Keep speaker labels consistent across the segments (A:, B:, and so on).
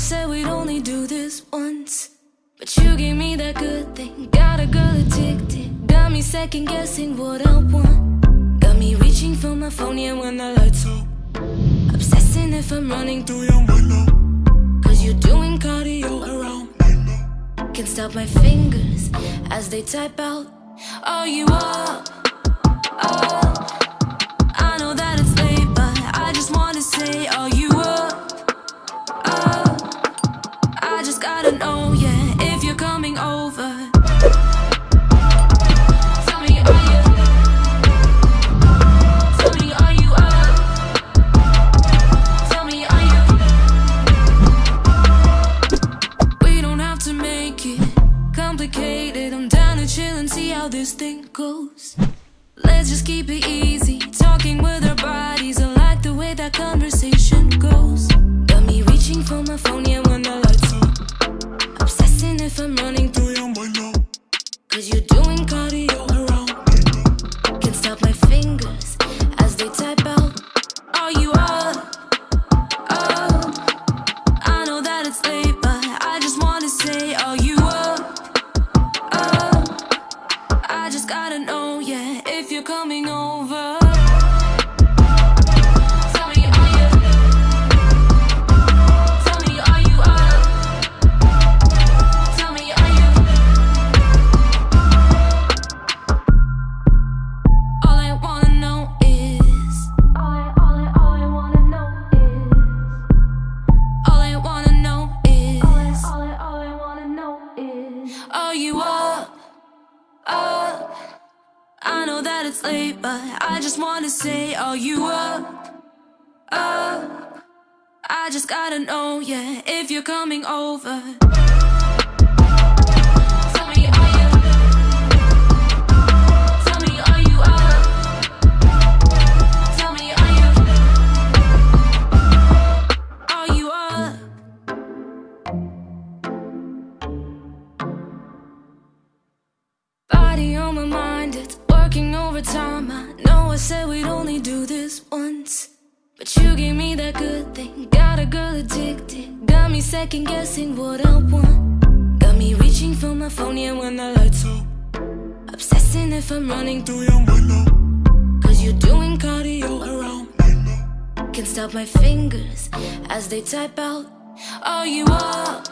A: said we'd only do this once, but you gave me that good thing. Got a girl addicted, got me second guessing what I want. Got me reaching for my phone, yeah, when the lights out. Obsessing if I'm running through your window, cause you're doing cardio around me. Can't stop my fingers as they type out. Are you up? I know that it's late, but I just wanna say, are you up? I just gotta know, yeah, if you're coming over. Tell me, are you? Tell me, are you up? Tell me, are you? We don't have to make it complicated. I'm down to chill and see how this thing goes. Let's just keep it easy, talking with our bodies. I like the way that conversation goes. Got me reaching for my phone, yeah, when the lights out. Obsessing if I'm running through your window, cause you're doing cardio around me. Can't stop my fingers as they type out. Are you up? I know that it's late, but I just wanna say, are you up? I just gotta know, yeah, if you're coming over. Tell me, are you? Tell me, are you up? Tell me, are you? All I wanna know is, all I wanna know is, all I wanna know is, all I wanna know is, are you up? I know that it's late, but I just wanna say, are you up? I just gotta know, yeah, if you're coming over. Tell me, are you? Tell me, are you up? Tell me, are you? Are you up? Body on my mind, it's working overtime. I know I said we'd only do this once, but you gave me that good thing. Got a girl addicted, got me second guessing what I want. Got me reaching for my phone, yeah, when the lights out. Obsessing if I'm running through your window, cause you're doing cardio around me. Can't stop my fingers as they type out. Are you up?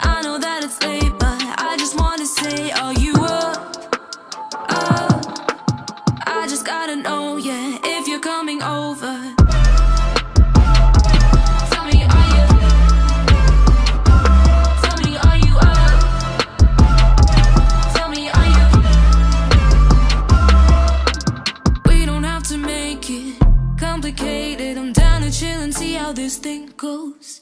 A: I know that it's late, but I just wanna say, are you up? I just gotta know, yeah, if you're coming over. Tell me, are you? Tell me, are you up? Tell me, are you? We don't have to make it complicated. I'm down to chill and see how this thing goes.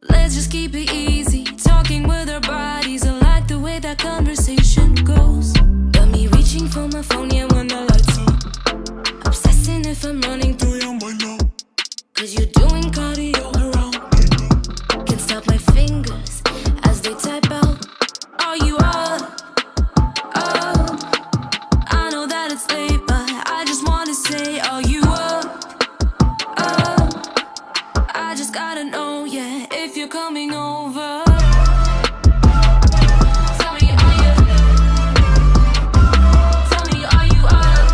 A: Let's just keep it easy, talking with our bodies. I like the way that conversation goes. Got me reaching for my phone, yeah, when the lights out. Obsessing if I'm running through your window, cause you're doing cardio around me. Can't stop my fingers as they type out. Are you up? I know that it's late, but I just wanna say, are you up? I just gotta know, yeah, if you're coming over. Tell me, are you? Tell me, are you up?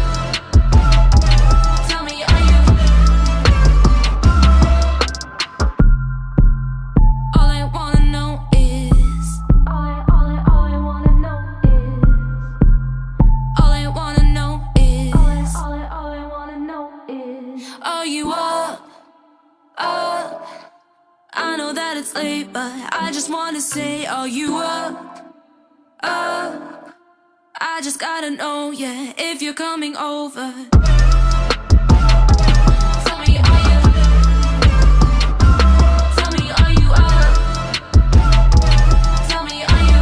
A: Tell me, are you? All I wanna know is, all I wanna know is, all I wanna know is, all I wanna know is, are you up? I know that it's late, but I just wanna say, are you up? I just gotta know, yeah, if you're coming over. Tell me, are you? Tell me, are you up? Tell me, are you?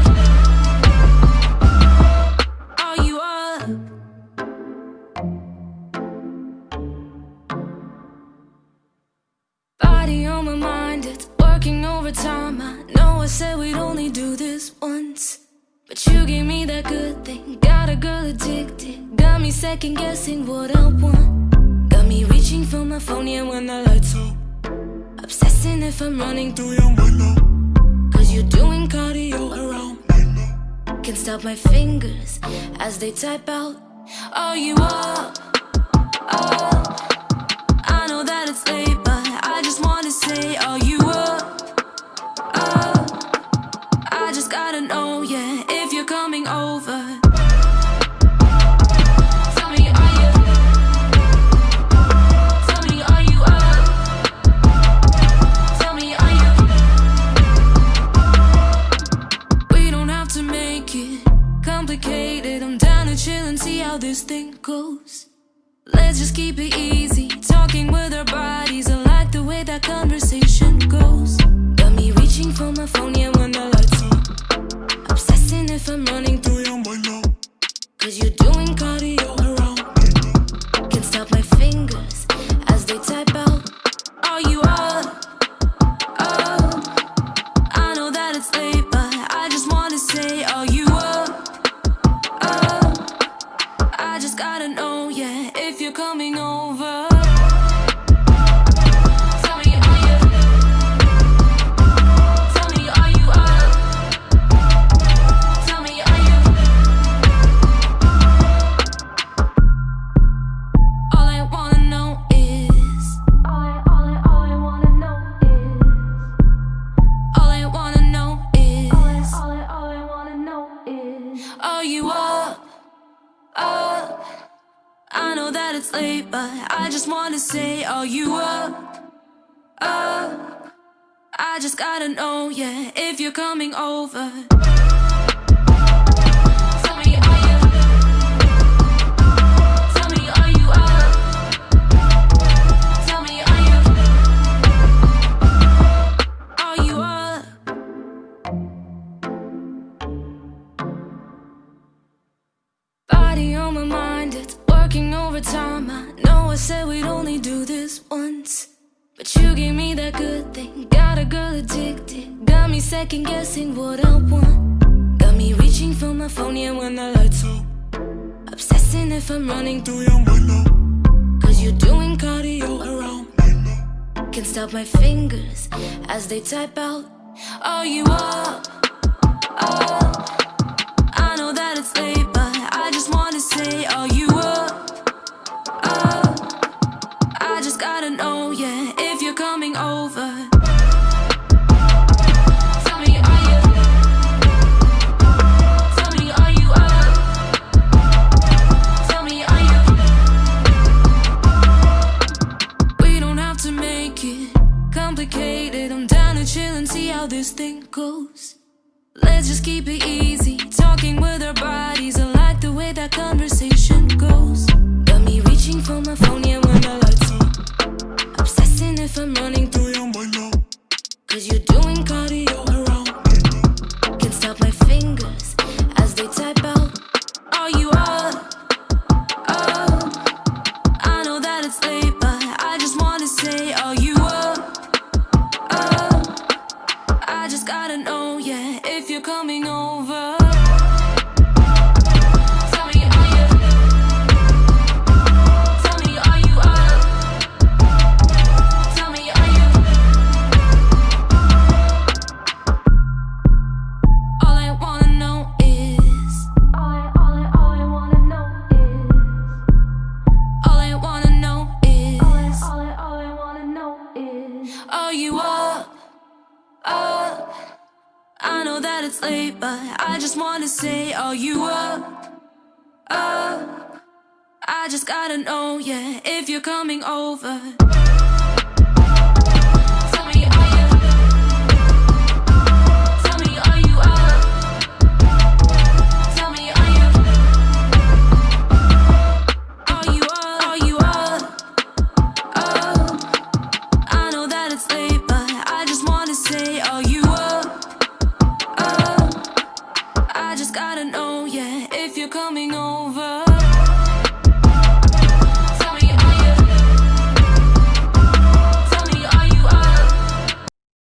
A: Are you up? Body on my mind, it's working overtime. I know I said we'd only do this once, but you gave me that good thing. Got a girl addicted, got me second guessing what I want. Got me reaching for my phone, yeah, when the lights out. Obsessing if I'm running through your window, 'cause you're doing cardio around me. Can't stop my fingers as they type out. Are you up? I know that it's late, but I just wanna say, are you up? I just gotta know, yeah, if you're coming over. Tell me, are you? Tell me, are you up? Tell me, are you? We don't have to make it complicated. I'm down to chill and see how this thing goes. Let's just keep it easy, talking with our bodies. I like the way that conversation goes. Got me reaching for my phone, yeah, when the lights on. Obsessing if I'm running through your window, 'cause you're doing cardio around. Can't stop my fingers as they type out. Are you up? I know that it's late, but I just wanna say, are you up? I just gotta know, yeah, if you're coming over. Tell me, are you? Tell me, are you up? Tell me, are you? All I wanna know is, all I wanna know is, all I wanna know is, all I wanna know is, are you up? I know that it's late, but I just wanna say, are you up? I just gotta know, yeah, if you're coming over. Tell me, are you? Tell me, are you up? Tell me, are you? Are you up? Body on my mind, it's working overtime. I know I said we'd only do this once, but you gave me that good thing. Got a girl addicted, got me second guessing what I want. Got me reaching for my phone, yeah, when the lights on. Obsessing if I'm running through your window, 'cause you're doing cardio around me. Can't stop my fingers as they type out. Are you up? I know that it's late, but I just wanna say, are you up? I just gotta know, yeah, if you're coming over. Tell me, are you? Tell me, are you up? Tell me, are you? We don't have to make it complicated. I'm down to chill and see how this thing goes. Let's just keep it easy, talking with our bodies. I like the way that conversation goes. Got me reaching for my phone, yeah, when the lights on. Obsessing if I'm running through your window, 'cause you're doing cardio around. Can't stop my fingers as they type out. Are you up? I know that it's late, but I just wanna say, are you up? I just gotta know, yeah, if you're coming over. Tell me, are you? Tell me, are you up? Tell me, are you? All I wanna know is, all I wanna know is, all I wanna know is, all I wanna know is, are you up? I know that it's late, but I just wanna say, are you up? I just gotta know, yeah, if you're coming over.